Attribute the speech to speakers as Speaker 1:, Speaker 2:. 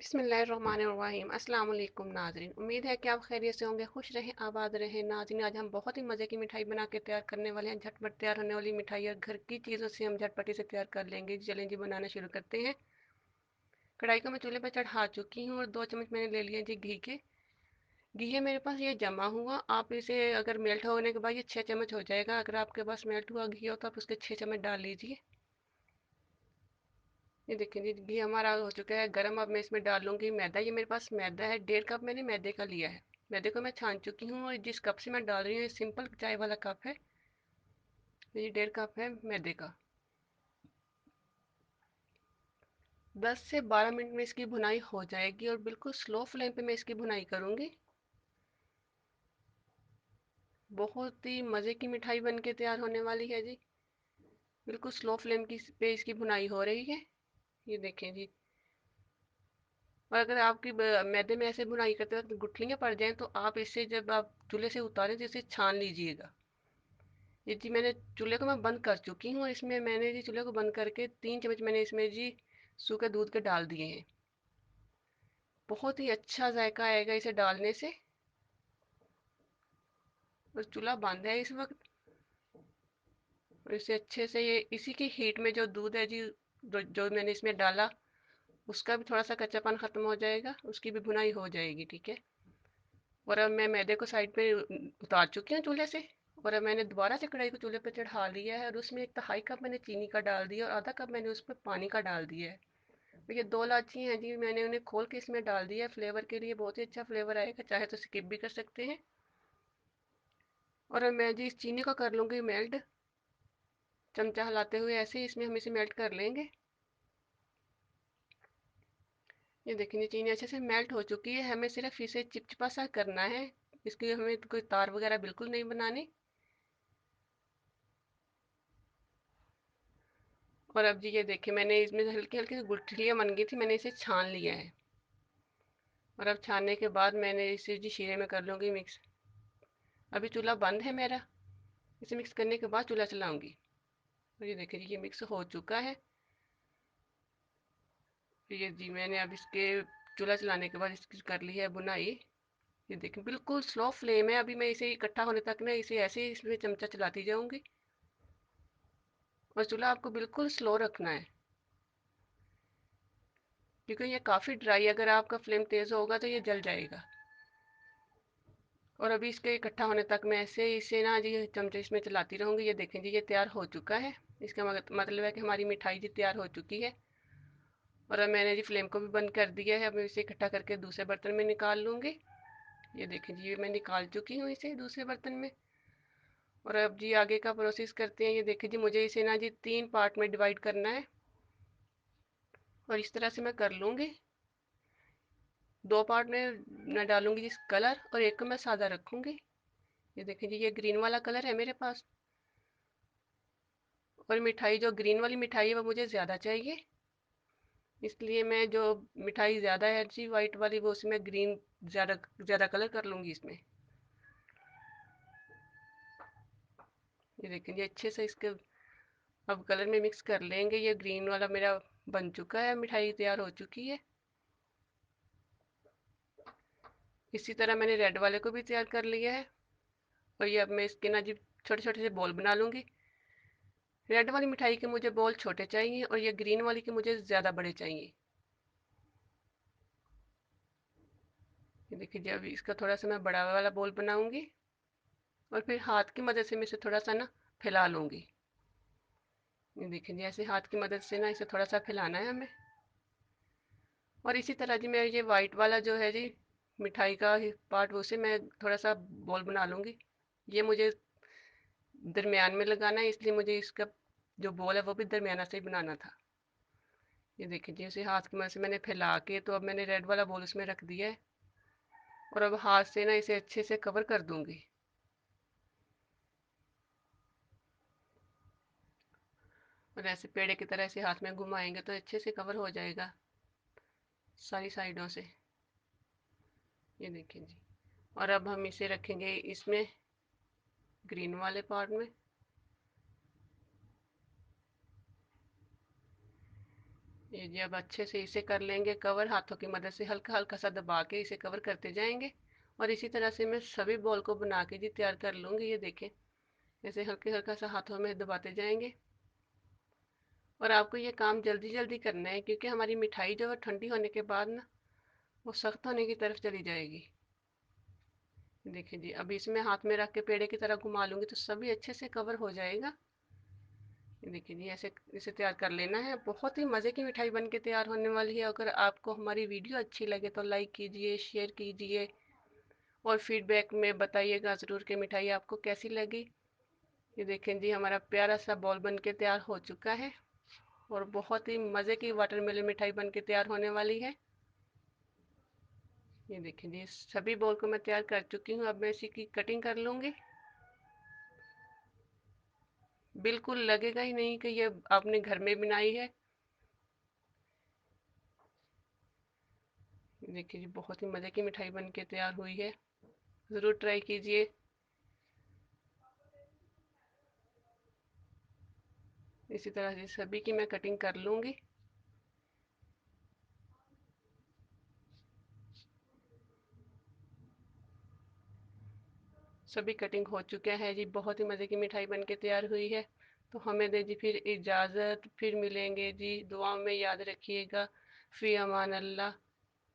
Speaker 1: बिस्मिल्लाहिर्रहमानिर्रहीम। अस्सलाम वालेकुम नाज़रीन, उम्मीद है कि आप खैरियत से होंगे, खुश रहें, आबाद रहें। नाज़रीन, आज हम बहुत ही मज़े की मिठाई बना के तैयार करने वाले हैं। झटपट तैयार होने वाली मिठाई और घर की चीज़ों से हम झटपट इसे तैयार कर लेंगे। चलें जी, बनाना शुरू करते हैं। कढ़ाई को मैं चूल्हे पर चढ़ा चुकी हूँ और 2 चम्मच मैंने ले लिए जी घी के। घी है मेरे पास ये जमा हुआ। आप इसे अगर मेल्ट होने के बाद ये 6 चम्मच हो जाएगा। अगर आपके पास मेल्ट हुआ घी हो तो आप उसके 6 चम्मच डाल लीजिए। ये देखिए जी, घी हमारा हो चुका है गरम। अब मैं इसमें डाल लूँगी मैदा। ये मेरे पास मैदा है, 1.5 कप मैंने मैदे का लिया है। मैदे को मैं छान चुकी हूँ और जिस कप से मैं डाल रही हूँ ये सिंपल चाय वाला कप है। ये 1.5 कप है मैदे का। 10 से 12 मिनट में इसकी भुनाई हो जाएगी और बिल्कुल स्लो फ्लेम पे मैं इसकी भुनाई करूँगी। बहुत ही मज़े की मिठाई बन के तैयार होने वाली है जी। बिल्कुल स्लो फ्लेम की पे इसकी भुनाई हो रही है। ये देखें जी। और अगर आपकी मैदे में ऐसे बुनाई करते वक्त गुठलियाँ पड़ जाएं तो आप इसे जब आप चूल्हे से उतारें तो इसे छान लीजिएगा। ये जी मैंने चूल्हे को मैं बंद कर चुकी हूँ और इसमें मैंने जी चूल्हे को बंद करके 3 चम्मच मैंने इसमें जी सूखे दूध के डाल दिए हैं। बहुत ही अच्छा जायका आएगा इसे डालने से। और चूल्हा बंद है इस वक्त और इसे अच्छे से ये इसी की हीट में जो दूध है जी जो मैंने इसमें डाला उसका भी थोड़ा सा कच्चापन खत्म हो जाएगा, उसकी भी भुनाई हो जाएगी। ठीक है। और अब मैं मैदे को साइड पे उतार चुकी हूँ चूल्हे से। और अब मैंने दोबारा से कढ़ाई को चूल्हे पे चढ़ा लिया है और उसमें 1/2 कप मैंने चीनी का डाल दिया और आधा कप मैंने उसमें पानी का डाल दिया है। और ये 2 इलायची हैं जी, मैंने उन्हें खोल के इसमें डाल दिया है। फ्लेवर के लिए बहुत ही अच्छा फ्लेवर आएगा, चाहे तो स्किप भी कर सकते हैं। और अब मैं जी इस चीनी को कर लूँगी मेल्ट। चमचा हिलाते हुए ऐसे ही इसमें हम इसे मेल्ट कर लेंगे। ये देखिए ये चीनी अच्छे से मेल्ट हो चुकी है। हमें सिर्फ इसे चिपचिपा सा करना है, इसकी हमें कोई तार वगैरह बिल्कुल नहीं बनानी। और अब जी ये देखिए मैंने इसमें हल्की हल्की गुठलियाँ बन गई थी, मैंने इसे छान लिया है। और अब छानने के बाद मैंने इसे जी शीरे में कर लूँगी मिक्स। अभी चूल्हा बंद है मेरा। इसे मिक्स करने के बाद चूल्हा चलाऊँगी। और ये देखिए जी ये मिक्स हो चुका है। ये जी मैंने अब इसके चूल्हा चलाने के बाद इसकी कर ली है बुनाई। ये देखिए बिल्कुल स्लो फ्लेम है। अभी मैं इसे इकट्ठा होने तक ना इसे ऐसे ही इसमें चमचा चलाती जाऊँगी। और चूल्हा आपको बिल्कुल स्लो रखना है क्योंकि ये काफ़ी ड्राई, अगर आपका फ्लेम तेज़ होगा तो ये जल जाएगा। और अभी इसके इकट्ठा होने तक मैं ऐसे ही इसे ना जी चमचे इसमें चलाती रहूँगी। ये देखें जी ये तैयार हो चुका है। इसका मतलब है कि हमारी मिठाई जी तैयार हो चुकी है। और अब मैंने जी फ्लेम को भी बंद कर दिया है। अब मैं इसे इकट्ठा करके दूसरे बर्तन में निकाल लूँगी। ये देखें जी ये मैं निकाल चुकी हूँ इसे दूसरे बर्तन में। और अब जी आगे का प्रोसेस करते हैं। ये देखिए जी मुझे इसे ना जी 3 पार्ट में डिवाइड करना है और इस तरह से मैं कर लूँगी। 2 पार्ट में मैं डालूँगी जिस कलर और एक को मैं सादा रखूँगी। ये देखिए जी ये ग्रीन वाला कलर है मेरे पास। और मिठाई जो ग्रीन वाली मिठाई है वो मुझे ज़्यादा चाहिए, इसलिए मैं जो मिठाई ज़्यादा है जी वाइट वाली वो उसमें ग्रीन ज़्यादा ज़्यादा कलर कर लूँगी इसमें। ये देखिए ये अच्छे से इसके अब कलर में मिक्स कर लेंगे। ये ग्रीन वाला मेरा बन चुका है, मिठाई तैयार हो चुकी है। इसी तरह मैंने रेड वाले को भी तैयार कर लिया है। और ये अब मैं इसके ना जी छोटे छोटे से बॉल बना लूँगी। रेड वाली मिठाई के मुझे बॉल छोटे चाहिए और ये ग्रीन वाली के मुझे ज़्यादा बड़े चाहिए। ये देखिए जी अब इसका थोड़ा सा मैं बड़ा वाला बॉल बनाऊँगी और फिर हाथ की मदद से मैं इसे थोड़ा सा ना फैला लूँगी। ये देखिए जी ऐसे हाथ की मदद से ना इसे थोड़ा सा फैलाना है हमें। और इसी तरह जी मैं ये वाइट वाला जो है जी मिठाई का पार्ट उसे मैं थोड़ा सा बॉल बना लूँगी। ये मुझे दरमियान में लगाना है, इसलिए मुझे इसका जो बॉल है वो भी दरमियाना से ही बनाना था। ये देखिए जी इसे हाथ की मदद से मैंने फैला के तो अब मैंने रेड वाला बॉल उसमें रख दिया है। और अब हाथ से ना इसे अच्छे से कवर कर दूंगी। और ऐसे पेड़े की तरह से हाथ में घुमाएंगे तो अच्छे से कवर हो जाएगा सारी साइडों से। ये देखिए जी। और अब हम इसे रखेंगे इसमें ग्रीन वाले पार्ट में। ये जी अब अच्छे से इसे कर लेंगे कवर, हाथों की मदद से हल्का हल्का सा दबा के इसे कवर करते जाएंगे। और इसी तरह से मैं सभी बॉल को बना के जी तैयार कर लूँगी। ये देखें, ऐसे हल्के हल्का सा हाथों में दबाते जाएंगे। और आपको ये काम जल्दी जल्दी करना है, क्योंकि हमारी मिठाई जो है ठंडी होने के बाद ना वो सख्त होने की तरफ चली जाएगी। देखिए जी, अभी इसमें हाथ में रख के पेड़े की तरह घुमा लूँगी तो सभी अच्छे से कवर हो जाएगा। देखिए जी, ऐसे इसे तैयार कर लेना है। बहुत ही मज़े की मिठाई बन के तैयार होने वाली है। अगर आपको हमारी वीडियो अच्छी लगे तो लाइक कीजिए, शेयर कीजिए और फीडबैक में बताइएगा ज़रूर कि मिठाई आपको कैसी लगी। ये देखें जी, हमारा प्यारा सा बॉल बन के तैयार हो चुका है और बहुत ही मज़े की वाटरमेलन मिठाई बन के तैयार होने वाली है। ये देखिए जी, सभी बॉल को मैं तैयार कर चुकी हूँ। अब मैं इसी की कटिंग कर लूँगी। बिल्कुल लगेगा ही नहीं कि ये आपने घर में बनाई है। देखिए जी, बहुत ही मज़े की मिठाई बन के तैयार हुई है। ज़रूर ट्राई कीजिए। इसी तरह से सभी की मैं कटिंग कर लूँगी। सभी कटिंग हो चुके हैं जी। बहुत ही मज़े की मिठाई बन के तैयार हुई है। तो हमें दे जी फिर इजाज़त, फिर मिलेंगे जी। दुआओं में याद रखिएगा। फ़ी अमान अल्लाह।